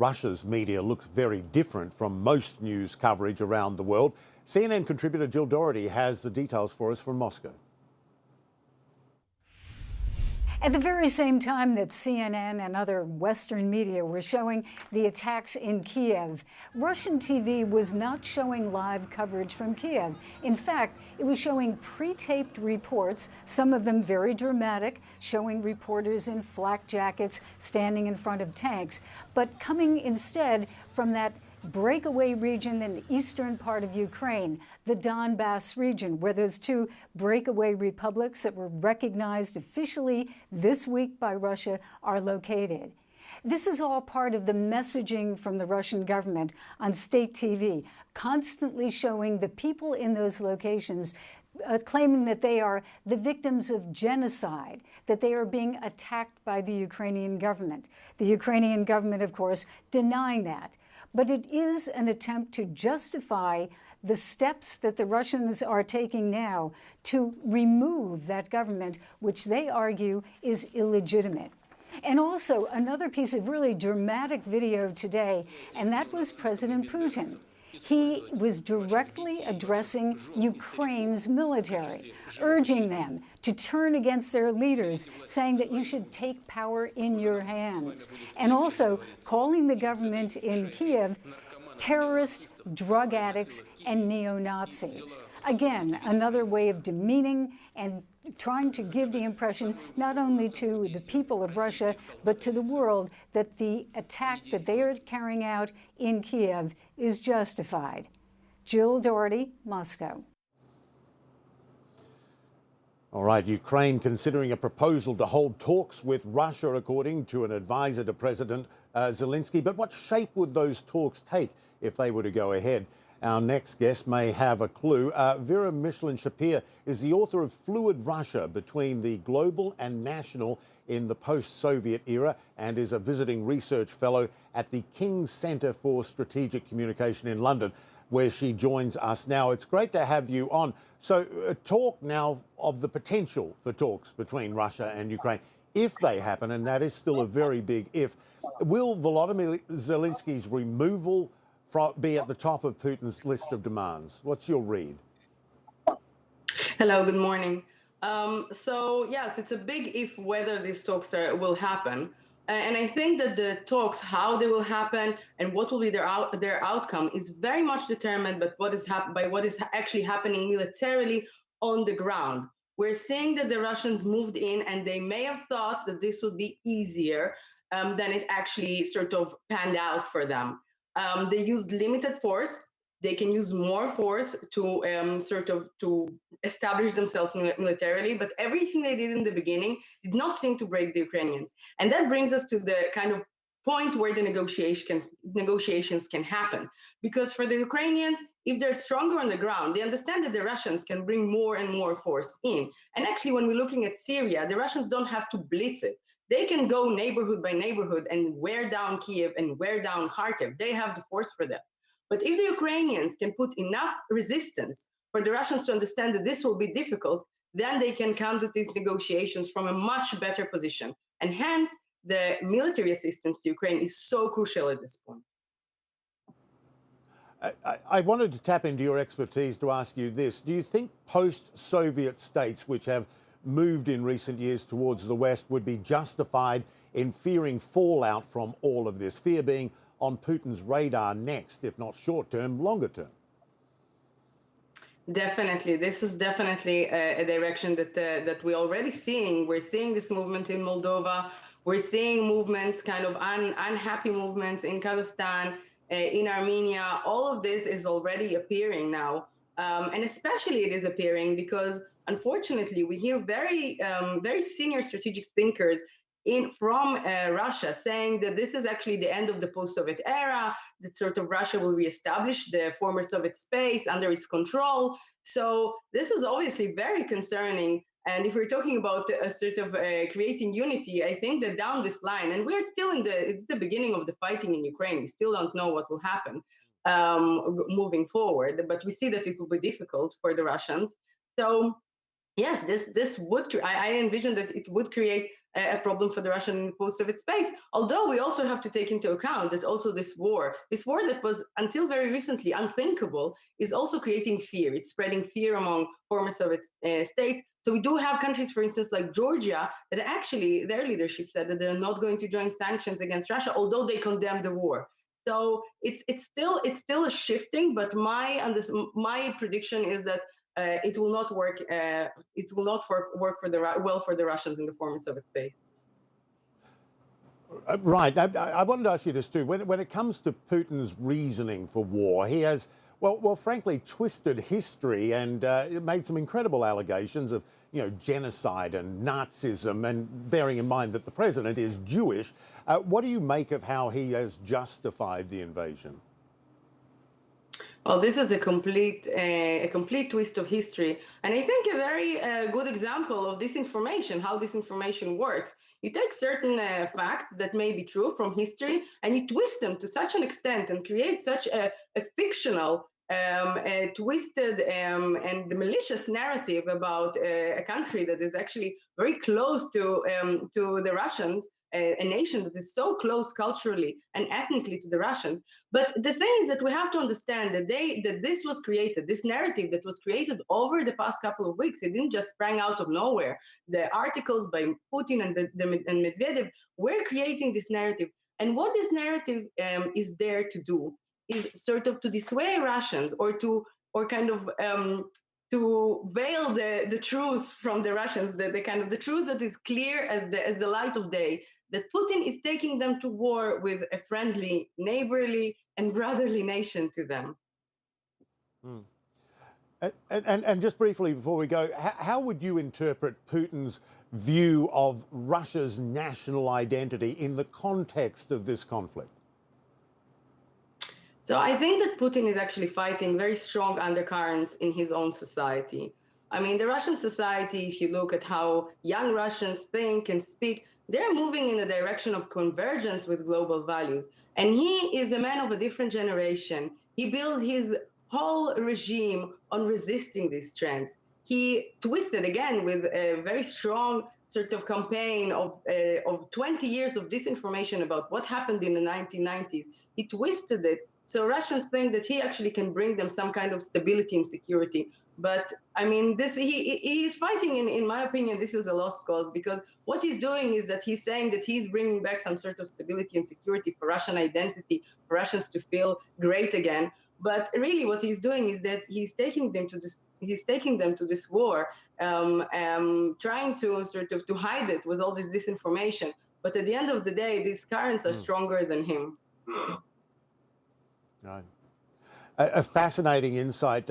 Russia's media looks very different from most news coverage around the world. CNN contributor Jill Doherty has the details for us from Moscow. At the very same time that CNN and other Western media were showing the attacks in Kiev, Russian TV was not showing live coverage from Kiev. In fact, it was showing pre-taped reports, some of them very dramatic, showing reporters in flak jackets standing in front of tanks, but coming instead from that breakaway region in the eastern part of Ukraine, the Donbass region, where those two breakaway republics that were recognized officially this week by Russia are located. This is all part of the messaging from the Russian government on state TV, constantly showing the people in those locations claiming that they are the victims of genocide, that they are being attacked by the Ukrainian government. The Ukrainian government, of course, denying that. But it is an attempt to justify the steps that the Russians are taking now to remove that government, which they argue is illegitimate. And also another piece of really dramatic video today, and that was President Putin. He was directly addressing Ukraine's military, urging them to turn against their leaders, saying that you should take power in your hands, and also calling the government in Kiev terrorists, drug addicts, and neo-Nazis. Again, another way of demeaning and trying to give the impression not only to the people of Russia, but to the world that the attack that they are carrying out in Kiev is justified. Jill Doherty, Moscow. All right, Ukraine considering a proposal to hold talks with Russia, according to an advisor to President Zelensky. But what shape would those talks take if they were to go ahead? Our next guest may have a clue. Vera Michelin-Shapir is the author of Fluid Russia, Between the Global and National in the Post-Soviet Era, and is a visiting research fellow at the King Centre for Strategic Communication in London, where she joins us now. It's great to have you on. So talk now of the potential for talks between Russia and Ukraine. If they happen, and that is still a very big if, will Volodymyr Zelensky's removal be at the top of Putin's list of demands? What's your read? Hello, good morning. So yes, it's a big if whether these talks will happen. And I think that the talks, how they will happen and what will be their outcome is very much determined by what is actually happening militarily on the ground. We're seeing that the Russians moved in and they may have thought that this would be easier than it actually sort of panned out for them. They used limited force. They can use more force to to establish themselves militarily, but everything they did in the beginning did not seem to break the Ukrainians. And that brings us to the kind of point where the negotiations can happen. Because for the Ukrainians, if they're stronger on the ground, they understand that the Russians can bring more and more force in. And actually, when we're looking at Syria, the Russians don't have to blitz it. They can go neighborhood by neighborhood and wear down Kiev and wear down Kharkiv. They have the force for that. But if the Ukrainians can put enough resistance for the Russians to understand that this will be difficult, then they can come to these negotiations from a much better position. And hence, the military assistance to Ukraine is so crucial at this point. I wanted to tap into your expertise to ask you this. Do you think post-Soviet states, which have moved in recent years towards the West, would be justified in fearing fallout from all of this, fear being on Putin's radar next, if not short term, longer term? Definitely. This is definitely a direction that we're already seeing. We're seeing this movement in Moldova. We're seeing movements, kind of unhappy movements in Kazakhstan, in Armenia. All of this is already appearing now. And especially it is appearing because, unfortunately, we hear very senior strategic thinkers from Russia saying that this is actually the end of the post-Soviet era, that sort of Russia will reestablish the former Soviet space under its control. So this is obviously very concerning. And if we're talking about a sort of creating unity, I think that down this line, and we're still it's the beginning of the fighting in Ukraine. We still don't know what will happen moving forward, but we see that it will be difficult for the Russians. So yes, this would, I envision that it would create a problem for the Russian and post-Soviet space. Although we also have to take into account that also this war that was until very recently unthinkable, is also creating fear. It's spreading fear among former Soviet states. So we do have countries, for instance, like Georgia, that actually their leadership said that they're not going to join sanctions against Russia, although they condemned the war. So it's still shifting, but my prediction is that it will not work. It will not work for the Russians in the former Soviet space. Right. I wanted to ask you this too. When it comes to Putin's reasoning for war, he has, well, frankly, twisted history and made some incredible allegations of, genocide and Nazism, and bearing in mind that the president is Jewish. What do you make of how he has justified the invasion? Well, this is a complete twist of history, and I think a very good example of disinformation, how disinformation works. You take certain facts that may be true from history, and you twist them to such an extent and create such a fictional, twisted and malicious narrative about a country that is actually very close to the Russians, a nation that is so close culturally and ethnically to the Russians. But the thing is that we have to understand that this was created, this narrative that was created over the past couple of weeks. It didn't just sprang out of nowhere. The articles by Putin and Medvedev were creating this narrative. And what this narrative is there to do is sort of to dissuade Russians, or kind of to veil the truth from the Russians, the kind of the truth that is clear as the light of day, that Putin is taking them to war with a friendly, neighborly, and brotherly nation to them. And just briefly before we go, how would you interpret Putin's view of Russia's national identity in the context of this conflict? So I think that Putin is actually fighting very strong undercurrents in his own society. I mean, the Russian society, if you look at how young Russians think and speak, they're moving in the direction of convergence with global values. And he is a man of a different generation. He built his whole regime on resisting these trends. He twisted again with a very strong sort of campaign of 20 years of disinformation about what happened in the 1990s. He twisted it. So Russians think that he actually can bring them some kind of stability and security. But I mean, he's fighting, in my opinion, this is a lost cause, because what he's doing is that he's saying that he's bringing back some sort of stability and security for Russian identity, for Russians to feel great again. But really what he's doing is that he's taking them to this war, trying to sort of to hide it with all this disinformation. But at the end of the day, these currents are stronger than him. Right. A fascinating insight.